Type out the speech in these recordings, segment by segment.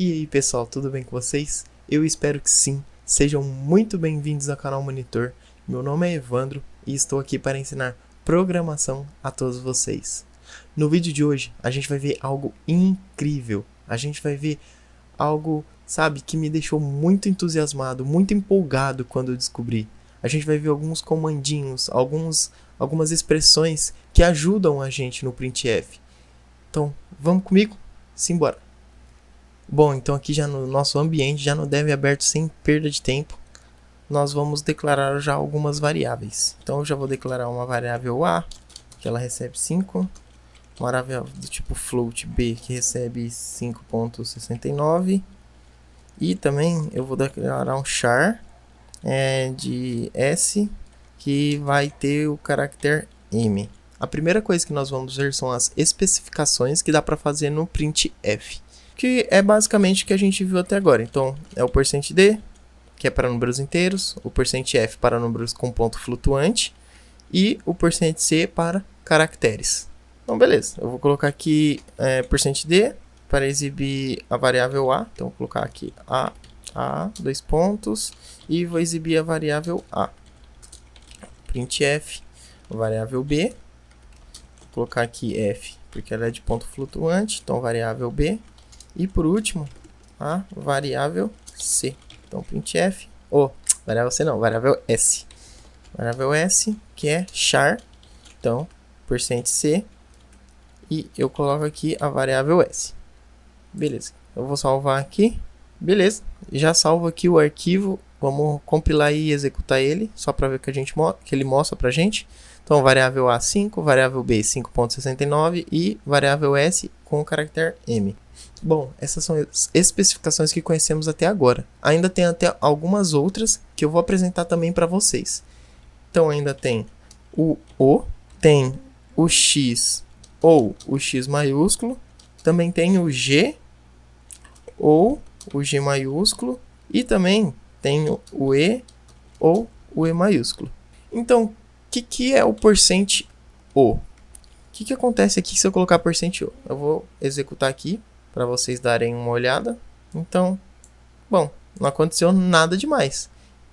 E aí pessoal, tudo bem com vocês? Eu espero que sim. Sejam muito bem-vindos ao canal Monitor. Meu nome é Evandro e estou aqui para ensinar programação a todos vocês. No vídeo de hoje a gente vai ver algo incrível. A gente vai ver algo, sabe, que me deixou muito entusiasmado, muito empolgado quando eu descobri. A gente vai ver alguns comandinhos, algumas expressões que ajudam a gente no printf. Então, vamos comigo? Simbora! Bom, então aqui já no nosso ambiente, já no dev aberto sem perda de tempo, nós vamos declarar já algumas variáveis. Então eu já vou declarar uma variável A, que ela recebe 5, uma variável do tipo float B, que recebe 5.69, e também eu vou declarar um char de S, que vai ter o caractere M. A primeira coisa que nós vamos ver são as especificações que dá para fazer no printf, que é basicamente o que a gente viu até agora. Então, é o %d, que é para números inteiros, o %f para números com ponto flutuante e o %c para caracteres. Então, beleza. Eu vou colocar aqui %d para exibir a variável a. Então, vou colocar aqui a, dois pontos, e vou exibir a variável a. Printf, variável b. Vou colocar aqui f, porque ela é de ponto flutuante, então variável b. E por último, a variável c. Então, printf, variável c não, variável s. Variável s, que é char, então, %c, e eu coloco aqui a variável s. Beleza, eu vou salvar aqui. Beleza, já salvo aqui o arquivo, vamos compilar e executar ele, só para ver que ele mostra pra gente. Então, variável a 5, variável b 5.69 e variável s com o caractere m. Bom, essas são as especificações que conhecemos até agora. Ainda tem até algumas outras que eu vou apresentar também para vocês. Então ainda tem o O, tem o X ou o X maiúsculo, também tem o G ou o G maiúsculo e também tem o E ou o E maiúsculo. Então, o que é o %O? O que acontece aqui se eu colocar %O? Eu vou executar aqui para vocês darem uma olhada. Então, bom, não aconteceu nada demais.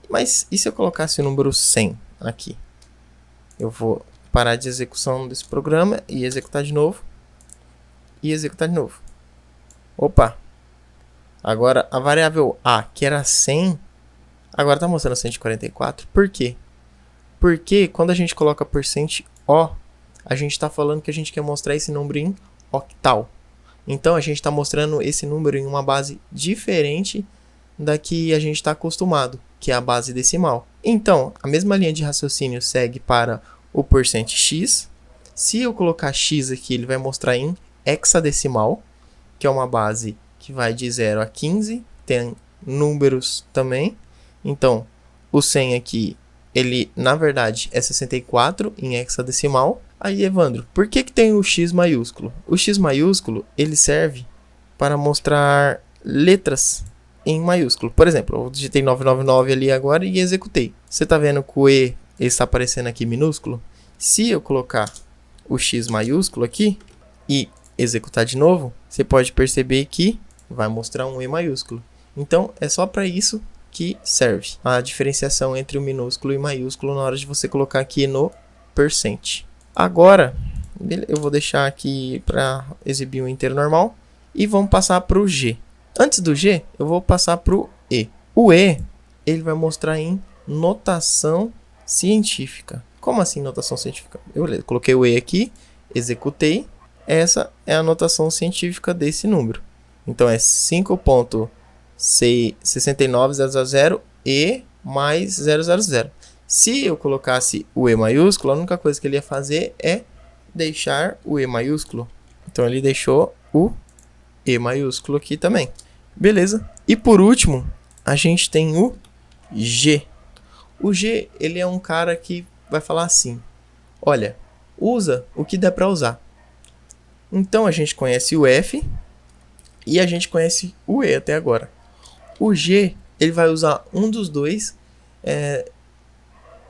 Mas e se eu colocasse o número 100 aqui? Eu vou parar de execução desse programa e executar de novo. E executar de novo. Opa! Agora a variável A, que era 100, agora está mostrando 144. Por quê? Porque quando a gente coloca %O, a gente está falando que a gente quer mostrar esse número em octal. Então, a gente está mostrando esse número em uma base diferente da que a gente está acostumado, que é a base decimal. Então, a mesma linha de raciocínio segue para o %x. Se eu colocar x aqui, ele vai mostrar em hexadecimal, que é uma base que vai de 0 a 15. Tem números também. Então, o 100 aqui, ele na verdade é 64 em hexadecimal. Aí, Evandro, por que tem o X maiúsculo? O X maiúsculo, ele serve para mostrar letras em maiúsculo. Por exemplo, eu digitei 999 ali agora e executei. Você está vendo que o E está aparecendo aqui minúsculo? Se eu colocar o X maiúsculo aqui e executar de novo, você pode perceber que vai mostrar um E maiúsculo. Então, é só para isso que serve a diferenciação entre o minúsculo e maiúsculo na hora de você colocar aqui no %. Agora, eu vou deixar aqui para exibir um inteiro normal e vamos passar para o G. Antes do G, eu vou passar para o E. O E, ele vai mostrar em notação científica. Como assim notação científica? Eu coloquei o E aqui, executei. Essa é a notação científica desse número. Então, é 5.69000 E mais 000. Se eu colocasse o E maiúsculo, a única coisa que ele ia fazer é deixar o E maiúsculo. Então, ele deixou o E maiúsculo aqui também. Beleza. E por último, a gente tem o G. O G, ele é um cara que vai falar assim: olha, usa o que der para usar. Então, a gente conhece o F e a gente conhece o E até agora. O G, ele vai usar um dos dois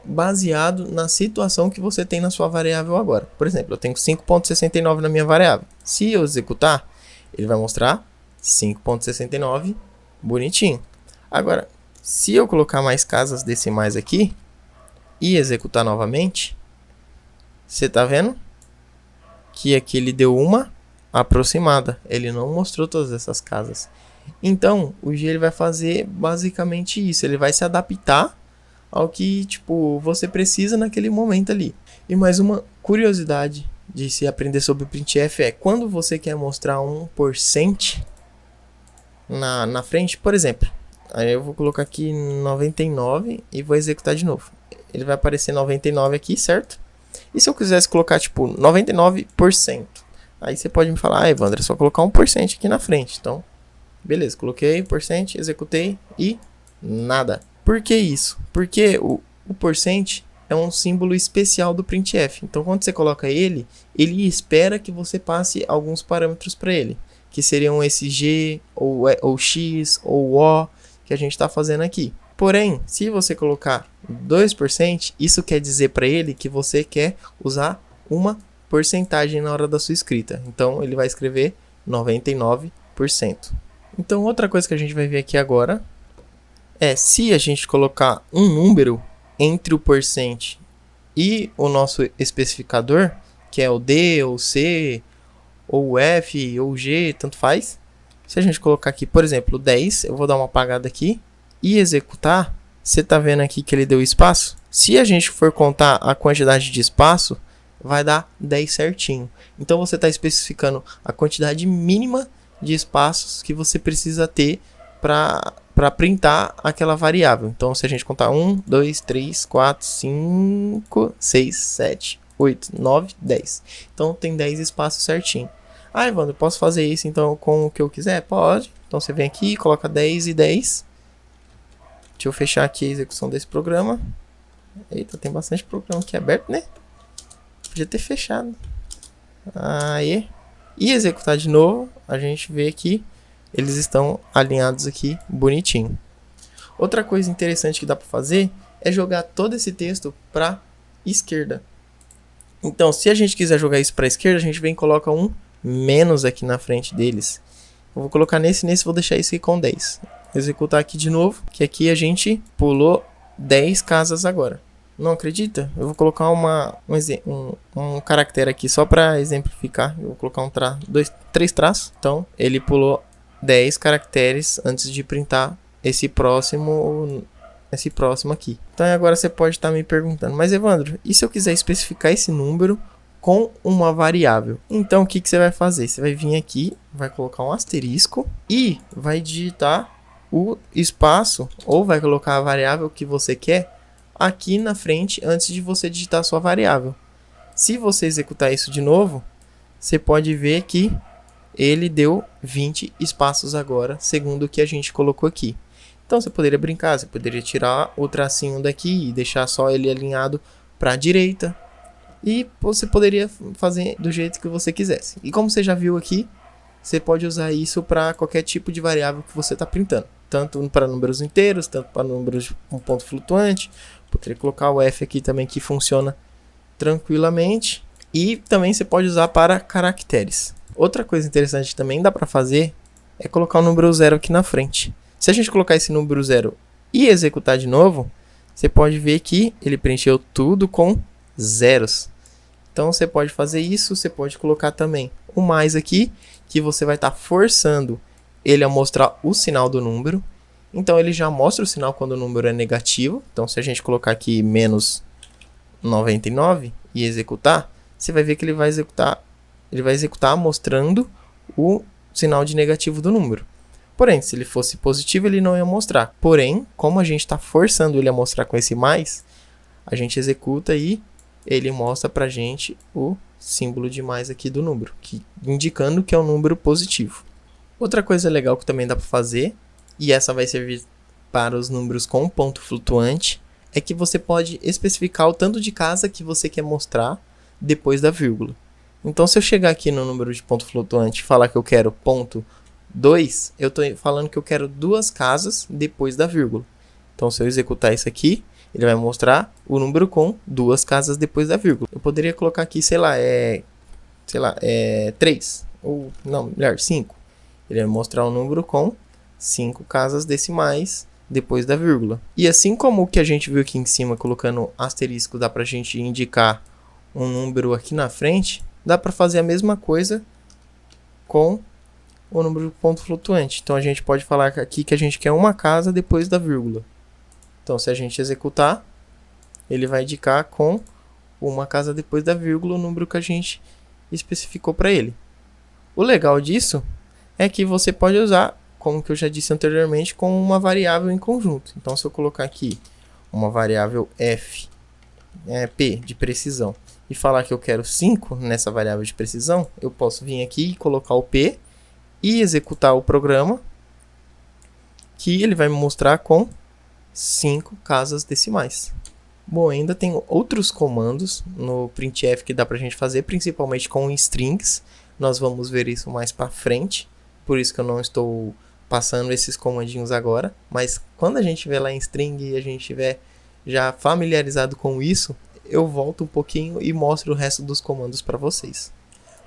baseado na situação que você tem na sua variável agora. Por exemplo, eu tenho 5.69 na minha variável. Se eu executar, ele vai mostrar 5.69, bonitinho. Agora, se eu colocar mais casas decimais aqui e executar novamente, você tá vendo que aqui ele deu uma aproximada, ele não mostrou todas essas casas. Então, o G ele vai fazer basicamente isso, ele vai se adaptar ao que tipo você precisa naquele momento ali. E mais uma curiosidade de se aprender sobre o printf é quando você quer mostrar um % na frente, por exemplo, aí eu vou colocar aqui 99 e vou executar de novo. Ele vai aparecer 99 aqui, certo? E se eu quisesse colocar tipo 99%, aí você pode me falar, Evandro, é só colocar 1% aqui na frente. Então, beleza, coloquei 1%, executei e nada. Por que isso? Porque o % é um símbolo especial do printf. Então, quando você coloca ele espera que você passe alguns parâmetros para ele, que seriam esse G, ou X, ou O, que a gente está fazendo aqui. Porém, se você colocar 2%, isso quer dizer para ele que você quer usar uma porcentagem na hora da sua escrita. Então, ele vai escrever 99%. Então, outra coisa que a gente vai ver aqui agora é se a gente colocar um número entre o % e o nosso especificador, que é o D, ou C, ou F, ou G, tanto faz. Se a gente colocar aqui, por exemplo, 10, eu vou dar uma apagada aqui e executar, você está vendo aqui que ele deu espaço? Se a gente for contar a quantidade de espaço, vai dar 10 certinho. Então você está especificando a quantidade mínima de espaços que você precisa ter para printar aquela variável. Então se a gente contar 1, 2, 3, 4, 5, 6, 7, 8, 9, 10. Então tem 10 espaços certinho. Ah, Evandro, posso fazer isso então com o que eu quiser? Pode. Então você vem aqui, coloca 10 e 10. Deixa eu fechar aqui a execução desse programa. Eita, tem bastante programa aqui aberto, né? Podia ter fechado. Aí. E executar de novo, a gente vê que eles estão alinhados aqui bonitinho. Outra coisa interessante que dá para fazer é jogar todo esse texto para esquerda. Então, se a gente quiser jogar isso para a esquerda, a gente vem e coloca um menos aqui na frente deles. Eu vou colocar nesse, vou deixar isso aqui com 10. Executar aqui de novo, que aqui a gente pulou 10 casas agora. Não acredita? Eu vou colocar um caractere aqui só para exemplificar. Eu vou colocar 3 traços. Então, ele pulou 10 caracteres antes de printar esse próximo aqui. Então, agora você pode estar me perguntando, mas Evandro, e se eu quiser especificar esse número com uma variável? Então, o que você vai fazer? Você vai vir aqui, vai colocar um asterisco e vai digitar o espaço, ou vai colocar a variável que você quer aqui na frente antes de você digitar a sua variável. Se você executar isso de novo, você pode ver que ele deu 20 espaços agora, segundo o que a gente colocou aqui. Então você poderia brincar, você poderia tirar o tracinho daqui e deixar só ele alinhado para a direita. E você poderia fazer do jeito que você quisesse. E como você já viu aqui, você pode usar isso para qualquer tipo de variável que você está printando. Tanto para números inteiros, tanto para números com ponto flutuante. Poderia colocar o F aqui também que funciona tranquilamente. E também você pode usar para caracteres. Outra coisa interessante que também dá para fazer é colocar o número 0 aqui na frente. Se a gente colocar esse número 0 e executar de novo, você pode ver que ele preencheu tudo com zeros. Então você pode fazer isso, você pode colocar também o mais aqui, que você vai estar forçando ele a mostrar o sinal do número. Então ele já mostra o sinal quando o número é negativo. Então se a gente colocar aqui menos 99 e executar, você vai ver que ele vai executar mostrando o sinal de negativo do número. Porém, se ele fosse positivo, ele não ia mostrar. Porém, como a gente está forçando ele a mostrar com esse mais, a gente executa e ele mostra pra gente o símbolo de mais aqui do número, indicando que é um número positivo. Outra coisa legal que também dá para fazer, e essa vai servir para os números com ponto flutuante, é que você pode especificar o tanto de casa que você quer mostrar depois da vírgula. Então, se eu chegar aqui no número de ponto flutuante e falar que eu quero ponto 2, eu estou falando que eu quero 2 casas depois da vírgula. Então, se eu executar isso aqui, ele vai mostrar o número com 2 casas depois da vírgula. Eu poderia colocar aqui, 3, ou não, melhor, 5. Ele vai mostrar o número com 5 casas decimais depois da vírgula. E assim como o que a gente viu aqui em cima, colocando asterisco, dá para a gente indicar um número aqui na frente, dá para fazer a mesma coisa com o número de ponto flutuante. Então a gente pode falar aqui que a gente quer uma casa depois da vírgula. Então se a gente executar, ele vai indicar com uma casa depois da vírgula o número que a gente especificou para ele. O legal disso é que você pode usar, como que eu já disse anteriormente, com uma variável em conjunto. Então se eu colocar aqui uma variável f, p de precisão, e falar que eu quero 5 nessa variável de precisão, eu posso vir aqui e colocar o p e executar o programa, que ele vai me mostrar com 5 casas decimais. Bom, ainda tem outros comandos no printf que dá pra gente fazer, principalmente com strings. Nós vamos ver isso mais para frente, por isso que eu não estou passando esses comandinhos agora. Mas quando a gente vê lá em string e a gente estiver já familiarizado com isso, eu volto um pouquinho e mostro o resto dos comandos para vocês.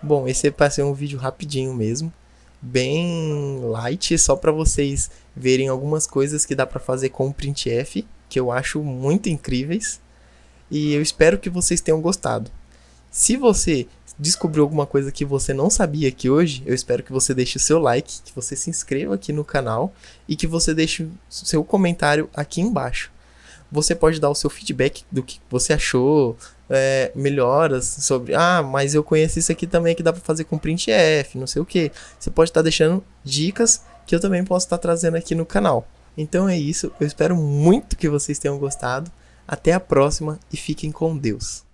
Bom, esse vai ser um vídeo rapidinho mesmo, bem light, só para vocês verem algumas coisas que dá para fazer com o printf, que eu acho muito incríveis, e eu espero que vocês tenham gostado. Se você descobriu alguma coisa que você não sabia aqui hoje, eu espero que você deixe o seu like, que você se inscreva aqui no canal e que você deixe o seu comentário aqui embaixo. Você pode dar o seu feedback do que você achou, melhoras sobre, mas eu conheço isso aqui também que dá para fazer com printf, não sei o que. Você pode estar deixando dicas que eu também posso estar trazendo aqui no canal. Então é isso, eu espero muito que vocês tenham gostado. Até a próxima e fiquem com Deus.